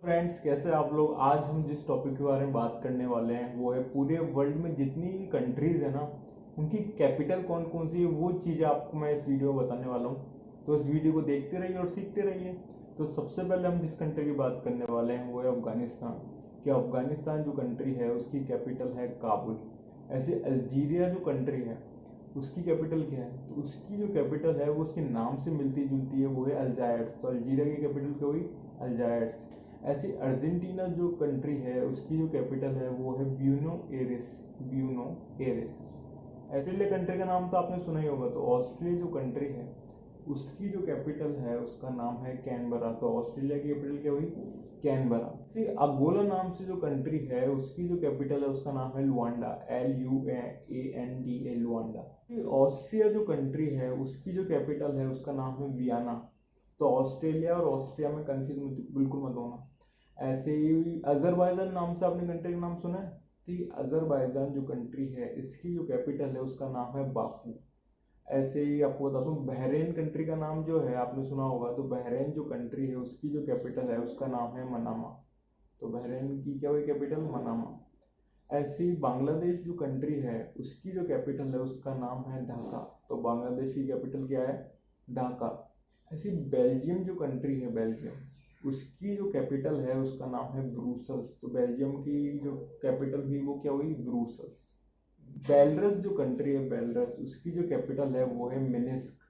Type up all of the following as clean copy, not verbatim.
Friends, कैसे आप लोग। आज हम जिस टॉपिक के बारे में बात करने वाले हैं वो है पूरे वर्ल्ड में जितनी भी कंट्रीज है ना, उनकी कैपिटल कौन कौन सी है, वो चीज़ें आपको मैं इस वीडियो में बताने वाला हूँ। तो इस वीडियो को देखते रहिए और सीखते रहिए। तो सबसे पहले हम जिस कंट्री की बात करने वाले हैं वो है अफगानिस्तान। कि अफगानिस्तान जो कंट्री है उसकी कैपिटल है काबुल। ऐसे अल्जीरिया जो कंट्री है उसकी कैपिटल क्या है, तो उसकी जो कैपिटल है वो उसके नाम से मिलती जुलती है, वो है अल्जायर्स। तो अल्जीरिया की कैपिटल क्या हुई, अल्जायर्स। ऐसी अर्जेंटीना जो कंट्री है उसकी जो कैपिटल है वो है Buenos Aires. Buenos Aires. Australia country का नाम तो आपने सुना ही होगा। तो ऑस्ट्रेलिया जो कंट्री है उसकी जो कैपिटल है उसका नाम है कैनबरा। तो ऑस्ट्रेलिया की कैपिटल क्या हुई, कैनबरा। सी अगोला नाम से जो कंट्री है उसकी जो कैपिटल है उसका नाम है लुआंडा। LUANDA, Luanda. ऑस्ट्रिया जो कंट्री है उसकी जो कैपिटल है उसका नाम है वियना। तो ऑस्ट्रेलिया और ऑस्ट्रिया में कंफ्यूज बिल्कुल मत होना। ऐसे ही अजरबैजान नाम से आपने कंट्री का नाम सुना है। तो अजरबैजान जो कंट्री है इसकी जो कैपिटल है उसका नाम है बाकू। ऐसे ही आपको बताता हूँ बहरेन कंट्री का नाम जो है आपने सुना होगा। तो बहरेन जो कंट्री है उसकी जो कैपिटल है उसका नाम है मनामा। तो बहरेन की क्या हुई कैपिटल, मनामा। ऐसे ही बांग्लादेश जो कंट्री है उसकी जो कैपिटल है उसका नाम है ढाका। तो बांग्लादेश की कैपिटल क्या है, ढाका। ऐसी बेल्जियम जो कंट्री है, बेल्जियम, उसकी जो कैपिटल है उसका नाम है ब्रूसल्स। तो बेल्जियम की जो कैपिटल हुई वो क्या हुई, ब्रूसल्स। बेलरस जो कंट्री है, बेलरस, उसकी जो कैपिटल है वो है मिनिस्क।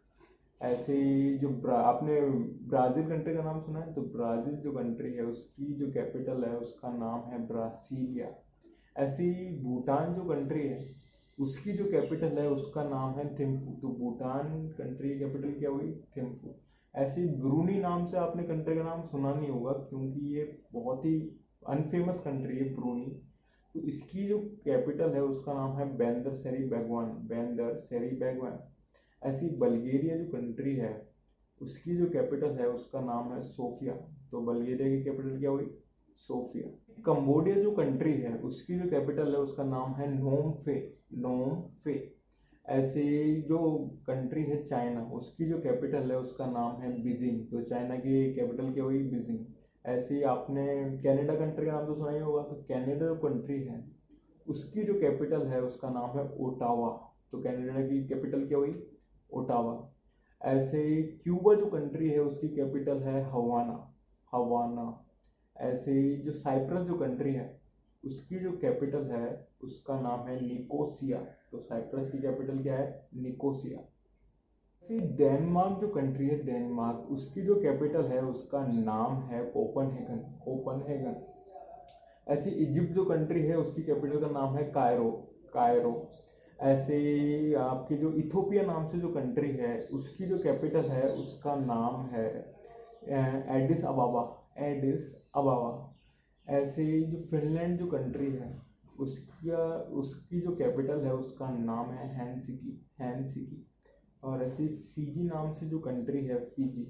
ऐसे ही जो आपने ब्राजील कंट्री का नाम सुना है। तो ब्राजील जो कंट्री है उसकी जो कैपिटल है उसका नाम है ब्रासीलिया। ऐसी ही भूटान जो कंट्री है उसकी जो कैपिटल है उसका नाम है थिम्फू। तो भूटान कंट्री की कैपिटल क्या हुई, थिम्फू। ऐसे ही ब्रूनी नाम से आपने कंट्री का नाम सुना नहीं होगा क्योंकि ये बहुत ही अनफेमस कंट्री है, ब्रूनी। तो इसकी जो कैपिटल है उसका नाम है बेंदर सेरी बेगवान। बेंदर सेरी बेगवान। ऐसी बल्गेरिया जो कंट्री है उसकी जो कैपिटल है उसका नाम है सोफिया। तो बल्गेरिया की कैपिटल क्या हुई, सोफिया। कंबोडिया जो कंट्री है उसकी जो कैपिटल है उसका नाम है नोम फे। नोम फे। ऐसे जो कंट्री है चाइना, उसकी जो कैपिटल है उसका नाम है बीजिंग। तो चाइना की कैपिटल क्या हुई, बीजिंग। ऐसे ही आपने कनाडा कंट्री का नाम तो सुना ही होगा। तो कनाडा जो कंट्री है उसकी जो कैपिटल है उसका नाम है ओटावा। तो कनाडा की कैपिटल क्या हुई, ओटावा। ऐसे ही क्यूबा जो कंट्री है उसकी कैपिटल है हवाना। हवाना। ऐसे ही जो साइप्रस जो कंट्री है उसकी जो कैपिटल है उसका नाम है निकोसिया। तो साइप्रस की कैपिटल क्या है, निकोसिया। ऐसे ही डेनमार्क जो कंट्री है, डेनमार्क, उसकी जो कैपिटल है उसका नाम है कोपनहेगन। कोपनहेगन। ऐसी इजिप्ट जो कंट्री है उसकी कैपिटल का नाम है कायरो। कायरो। ऐसे ही आपकी जो इथोपिया नाम से जो कंट्री है उसकी जो कैपिटल है उसका नाम है एडिस अबाबा। एडिस अबाबा। ऐसे ही जो फिनलैंड जो कंट्री है उसका उसकी जो कैपिटल है उसका नाम है हैंसिकी। हैंसिकी। और ऐसी फिजी नाम से जो कंट्री है, फिजी,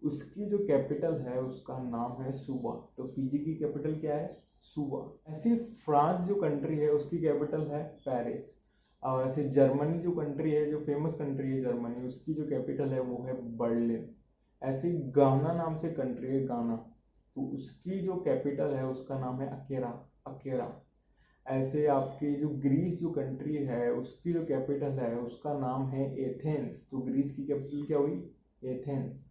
उसकी जो कैपिटल है उसका नाम है सुबा। तो फिजी की कैपिटल क्या है, सुबा। ऐसी फ्रांस जो कंट्री है उसकी कैपिटल है पेरिस। और ऐसे जर्मनी जो कंट्री है, जो फेमस कंट्री है जर्मनी, उसकी जो कैपिटल है वो है बर्लिन। ऐसे गाना नाम से कंट्री है, गाना, तो उसकी जो कैपिटल है उसका नाम है अकेरा। अकेरा। ऐसे आपकी जो ग्रीस जो कंट्री है उसकी जो कैपिटल है उसका नाम है एथेंस। तो ग्रीस की कैपिटल क्या हुई, एथेंस।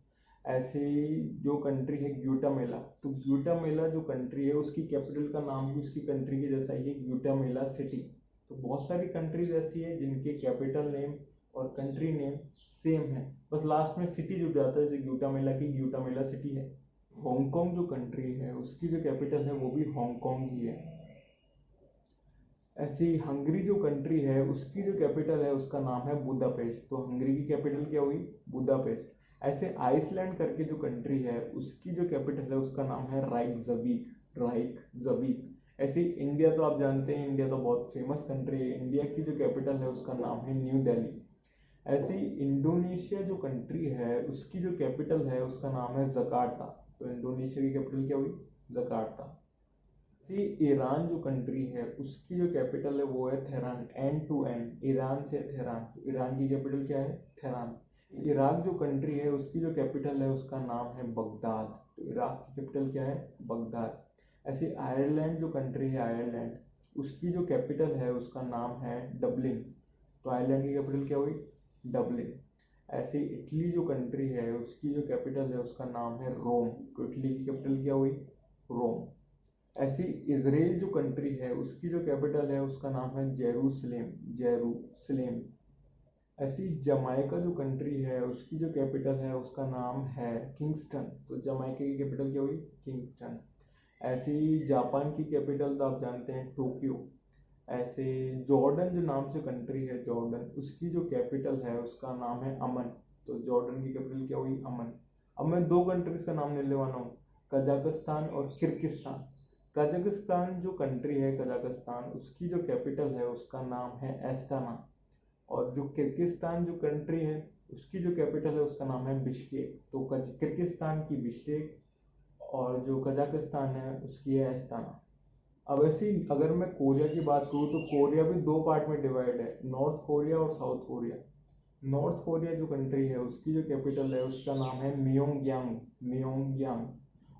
ऐसे ही जो कंट्री है ग्यूटामेला। तो ग्यूटामेला जो कंट्री है उसकी कैपिटल का नाम भी उसकी कंट्री के जैसा ही है, ग्यूटामेला सिटी। तो बहुत सारी कंट्रीज ऐसी है जिनके कैपिटल नेम और कंट्री नेम सेम है, बस लास्ट में सिटी जुड़ जाता है। जैसे ग्यूटामेला की ग्यूटामेला सिटी है। हांगकांग जो कंट्री है उसकी जो कैपिटल है वो भी हांगकांग ही है। ऐसी हंगरी जो कंट्री है उसकी जो कैपिटल है उसका नाम है बुदापेस्ट। तो हंगरी की कैपिटल क्या हुई, बुदापेस्ट। ऐसे आइसलैंड करके जो कंट्री है उसकी जो कैपिटल है उसका नाम है राइकजबीक। राइकजबीक। ऐसे इंडिया तो आप जानते हैं, इंडिया तो बहुत फेमस कंट्री है। इंडिया की जो कैपिटल है उसका नाम है न्यू दिल्ली। ऐसे ही इंडोनेशिया जो कंट्री है उसकी जो कैपिटल है उसका नाम है जकार्ता। तो इंडोनेशिया की कैपिटल क्या हुई, जकार्ता। सी ईरान जो कंट्री है उसकी जो कैपिटल है वो है Tehran. N to N, Iran से तेहरान। तो ईरान की कैपिटल क्या है, तेहरान। इराक जो कंट्री है उसकी जो कैपिटल है उसका नाम है बगदाद। तो इराक की कैपिटल क्या है, बगदाद। ऐसे आयरलैंड जो कंट्री है, आयरलैंड, उसकी जो कैपिटल है उसका नाम है डबलिन। तो आयरलैंड की कैपिटल क्या हुई, डबलिन। ऐसे इटली जो कंट्री है उसकी जो कैपिटल है उसका नाम है रोम। तो इटली की कैपिटल क्या हुई, रोम। ऐसी इजराइल जो कंट्री है उसकी जो कैपिटल है उसका नाम है जेरूसलेम, जेरूसलेम। ऐसी जमाइका जो कंट्री है उसकी जो कैपिटल है उसका नाम है किंगस्टन। तो जमाइका की कैपिटल क्या हुई, किंगस्टन। ऐसी जापान की कैपिटल तो आप जानते हैं, टोक्यो। ऐसे जॉर्डन जो नाम से कंट्री है, जॉर्डन, उसकी जो कैपिटल है उसका नाम है अमन। तो जॉर्डन की कैपिटल क्या हुई, अमन। अब मैं दो कंट्रीज का नाम लेने वाला हूँ, कजाकिस्तान और किर्गिस्तान। कजाकिस्तान जो कंट्री है, कजाकिस्तान, उसकी जो कैपिटल है उसका नाम है एस्ताना। और जो किर्गिस्तान जो कंट्री है उसकी जो कैपिटल है उसका नाम है बिश्केक। तो किर्गिस्तान की बिश्केक और जो कजाकिस्तान है उसकी है एस्ताना। अब ऐसी अगर मैं कोरिया की बात करूँ तो कोरिया भी दो पार्ट में डिवाइड है, नॉर्थ कोरिया और साउथ कोरिया। नॉर्थ कोरिया जो कंट्री है उसकी जो कैपिटल है उसका नाम है म्योंगयांग, म्योंगयांग।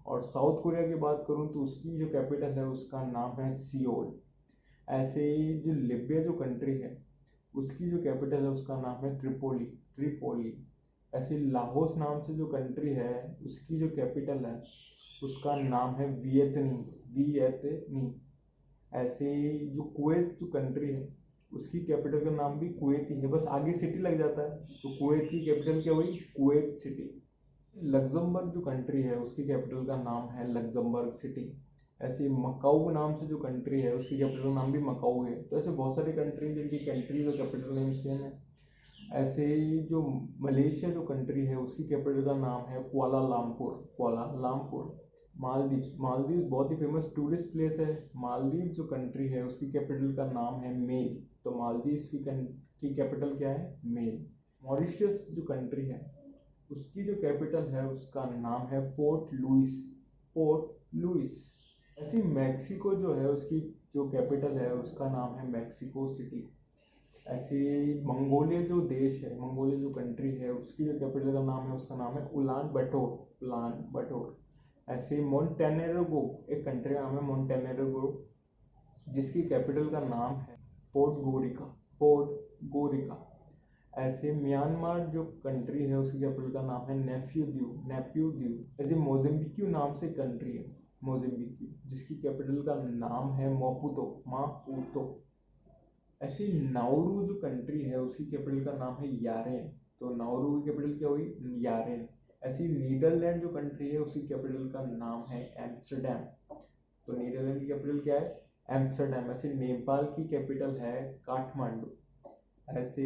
और साउथ कोरिया की बात करूँ तो उसकी जो कैपिटल है उसका नाम है सियोल। ऐसे जो लिबिया जो कंट्री है उसकी जो कैपिटल है उसका नाम है त्रिपोली, त्रिपोली। ऐसे लाहौस नाम से जो कंट्री है उसकी जो कैपिटल है उसका नाम है वियतनी, वियतनी। ऐसे जो कुवैत जो कंट्री है उसकी कैपिटल का नाम भी कुवैत ही है, बस आगे सिटी लग जाता है। तो कुवैत की कैपिटल क्या हुई, कुवैत सिटी। लग्जमबर्ग जो कंट्री है उसकी कैपिटल का नाम है लग्जमबर्ग सिटी। ऐसे मकाऊ नाम से जो कंट्री है उसकी कैपिटल का नाम भी मकाऊ है। तो ऐसे बहुत सारी कंट्री जिनकी कंट्री और कैपिटल नेम सेम है। ऐसे जो मलेशिया जो कंट्री है उसकी कैपिटल का नाम है कुआलालंपुर, कुआलालंपुर। मालदीव्स, मालदीव्स बहुत ही फेमस टूरिस्ट प्लेस है। मालदीव जो कंट्री है उसकी कैपिटल का नाम है मेल। तो मालदीव्स की कैपिटल क्या है, मेल। मॉरिशस जो कंट्री है उसकी जो कैपिटल है उसका नाम है पोर्ट लुइस, पोर्ट लुइस। ऐसी मैक्सिको जो है उसकी जो कैपिटल है उसका नाम है मैक्सिको सिटी। ऐसे मंगोलिया जो देश है, मंगोलिया जो कंट्री है उसकी जो कैपिटल का नाम है उसका नाम है उलान बटोर, उलान बटोर। ऐसे मोन्टेनेग्रो एक कंट्री का नाम है, मोन्टेनेग्रो, जिसकी कैपिटल का नाम है पोर्ट गोरिका, पोर्ट गोरिका। ऐसे म्यांमार जो कंट्री है उसकी कैपिटल का नाम है नेफ्यू द्यू, नेफ्यू द्यू। ऐसे मोजम्बिक्यू नाम से कंट्री है, मोजम्बिक्यू, जिसकी कैपिटल का नाम है मोपुतो, मापुतो। ऐसे नाउरू जो कंट्री है उसकी कैपिटल का नाम है यारेन। तो नाउरू की कैपिटल क्या हुई, यारेन। ऐसी नीदरलैंड जो कंट्री है उसकी कैपिटल का नाम है एम्स्टरडैम। तो नीदरलैंड की कैपिटल क्या है, एम्स्टरडैम। ऐसे नेपाल की कैपिटल है काठमांडू। ऐसे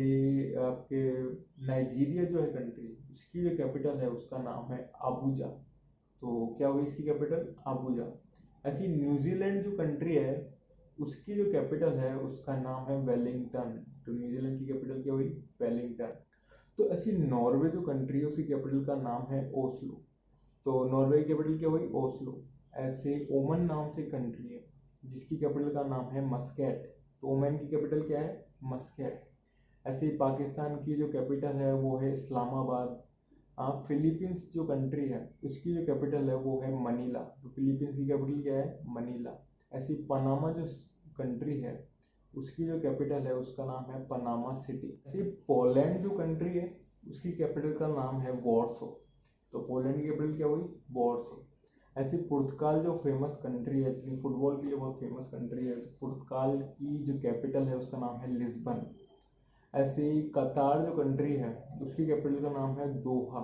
आपके नाइजीरिया जो है कंट्री उसकी जो कैपिटल है उसका नाम है आबूजा। तो क्या हुई इसकी कैपिटल, आबूजा। ऐसी न्यूजीलैंड जो कंट्री है उसकी जो कैपिटल है उसका नाम है वेलिंगटन। तो न्यूजीलैंड की कैपिटल क्या हुई, वेलिंगटन। तो ऐसी नॉर्वे जो कंट्री है उसकी कैपिटल का नाम है ओस्लो। तो नॉर्वे की कैपिटल क्या हुई, ओस्लो। ऐसे ओमन नाम से कंट्री है जिसकी कैपिटल का नाम है मस्कैट। तो ओमन की कैपिटल क्या है, मस्कैट। ऐसे ही पाकिस्तान की जो कैपिटल है वो है इस्लामाबाद। फिलीपींस जो कंट्री है उसकी जो कैपिटल है वो है मनीला। तो फिलीपींस की कैपिटल क्या है, मनीला। ऐसी पनामा जो कंट्री है उसकी जो कैपिटल है उसका नाम है पनामा सिटी। ऐसी पोलैंड जो कंट्री है उसकी कैपिटल का नाम है वॉर्सो। तो पोलैंड की कैपिटल क्या हुई, वॉर्सो। ऐसी पुर्तगाल जो फेमस कंट्री है, फुटबॉल के लिए बहुत फेमस कंट्री है, तो पुर्तगाल की जो कैपिटल है उसका नाम है लिस्बन। ऐसे ही कतार जो कंट्री है उसकी कैपिटल का नाम है दोहा।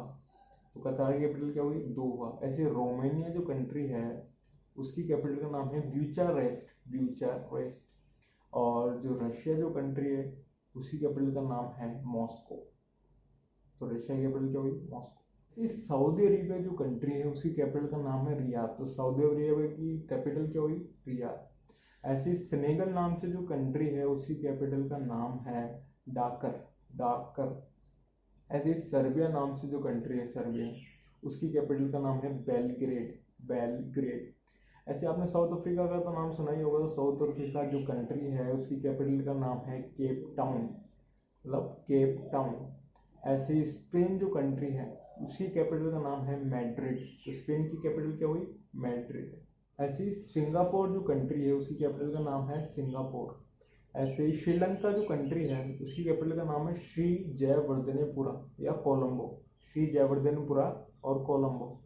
तो कतार की कैपिटल क्या हुई, दोहा। ऐसे रोमानिया जो कंट्री है उसकी कैपिटल का नाम है ब्यूचारेस्ट, ब्यूचारेस्ट। और जो रशिया जो कंट्री है उसकी कैपिटल का नाम है मॉस्को। तो रशिया की कैपिटल क्या हुई, मॉस्को। इस सऊदी अरेबिया जो कंट्री है उसकी कैपिटल का नाम है रियाद। तो सऊदी अरेबिया की कैपिटल क्या हुई, रियाद। ऐसे सेनेगल नाम से जो कंट्री है उसकी कैपिटल का नाम है डाकर, डाकर। ऐसे सर्बिया नाम से जो कंट्री है, सर्बिया, उसकी कैपिटल का नाम है बेलग्रेड, बेलग्रेड। ऐसे आपने साउथ अफ्रीका का तो नाम सुना ही होगा। तो साउथ अफ्रीका जो कंट्री है उसकी कैपिटल का नाम है केप टाउन, मतलब केप टाउन। ऐसे स्पेन जो कंट्री है उसकी कैपिटल का नाम है मैड्रिड। तो स्पेन की कैपिटल क्या हुई? मैड्रिड। ऐसे ही सिंगापुर जो कंट्री है उसकी कैपिटल का नाम है सिंगापुर। ऐसे ही श्रीलंका जो कंट्री है उसकी कैपिटल का नाम है श्री जयवर्धनेपुरा या कोलंबो। श्री जयवर्धनेपुरा और कोलंबो।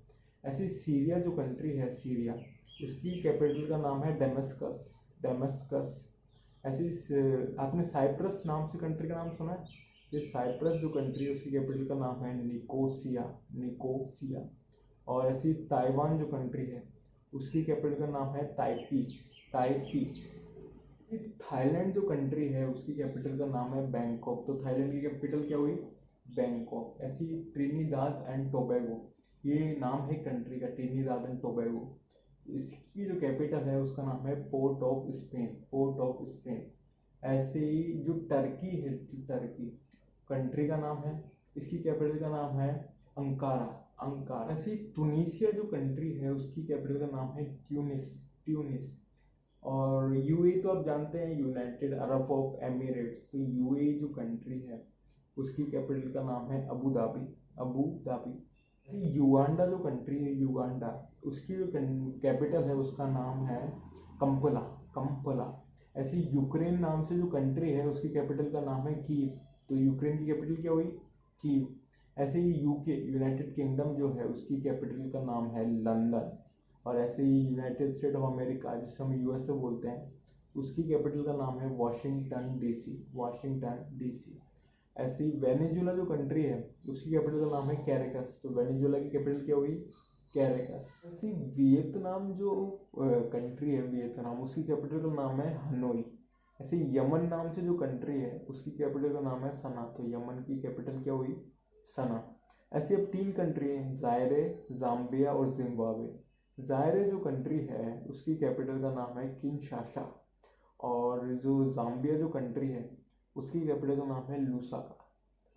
ऐसे ही सीरिया जो कंट्री है, सीरिया, उसकी कैपिटल का नाम है डेमस्कस। डेमस्कस। ऐसे ही आपने साइप्रस नाम से कंट्री का नाम सुना है? ये साइप्रस जो कंट्री है उसकी कैपिटल का नाम है निकोसिया। निकोसिया। और ऐसी ताइवान जो कंट्री है उसकी कैपिटल का नाम है ताइपी। ताइपी। थाईलैंड जो कंट्री है उसकी कैपिटल का नाम है बैंकॉक। तो थाईलैंड की कैपिटल क्या हुई? बैंकॉक। ऐसी ट्रिनिदाद एंड टोबैगो, ये नाम है कंट्री का, ट्रिनिदाद एंड टोबैगो। इसकी जो कैपिटल है उसका नाम है port of Spain. Port of Spain. ऐसे ही जो टर्की है, जो टर्की कंट्री का नाम है, इसकी कैपिटल का नाम है अंकारा। अंकारा। ऐसे ही तुनीसिया जो कंट्री है उसकी कैपिटल का नाम है ट्यूनिस। ट्यूनिस। और यूएई तो आप जानते हैं, यूनाइटेड अरब ऑफ एमिरेट्स। तो यूएई जो कंट्री है उसकी कैपिटल का नाम है Abu Dhabi. Abu Dhabi. Uganda जो कंट्री है, युगांडा, उसकी जो कैपिटल है उसका नाम है कंपला। कंपला। ऐसे यूक्रेन नाम से जो कंट्री है उसकी कैपिटल का नाम है कीव। तो यूक्रेन की कैपिटल क्या हुई? कीव। ऐसे ही यूके, यूनाइटेड किंगडम जो है उसकी कैपिटल का नाम है लंदन। और ऐसे ही यूनाइटेड स्टेट ऑफ अमेरिका जिसे हम यूएसए बोलते हैं, उसकी कैपिटल का नाम है वॉशिंगटन डीसी। Washington DC. ऐसे ही वेनेजुएला जो कंट्री है उसकी कैपिटल का नाम है कैरेकस। तो वेनेजुएला की कैपिटल क्या हुई? कैरेकस। ऐसे ही वियतनाम जो कंट्री है, वियतनाम, उसकी कैपिटल का नाम है हनोई। ऐसे यमन नाम से जो कंट्री है उसकी कैपिटल का नाम है सना। तो यमन की कैपिटल क्या हुई? सना। ऐसे अब 3 कंट्री हैं, जायरे, जाम्बिया और जिम्बाब्वे। जायरे जो कंट्री है उसकी कैपिटल का नाम है किनशासा। और जो जाम्बिया जो कंट्री है उसकी कैपिटल का नाम है लूसाका।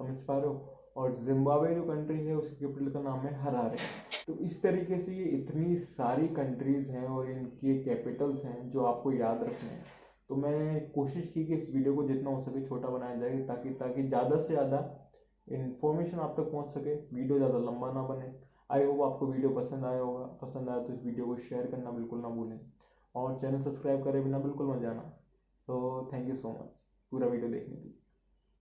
समझ पा रहे हो? और जिम्बाब्वे जो कंट्री है उसकी कैपिटल का नाम है हरारे। तो इस तरीके से ये इतनी सारी कंट्रीज हैं और इनके कैपिटल्स हैं जो आपको याद रखने हैं। तो मैंने कोशिश की कि इस वीडियो को जितना हो सके छोटा बनाया जाए ताकि ताकि ज़्यादा से ज़्यादा इन्फॉर्मेशन आप तक पहुंच सके, वीडियो ज़्यादा लंबा ना बने। आई होप आपको वीडियो पसंद आया होगा। पसंद आया तो इस वीडियो को शेयर करना बिल्कुल ना भूलें और चैनल सब्सक्राइब करे बिना बिल्कुल मत जाना। तो थैंक यू सो मच पूरा वीडियो देखने के लिए।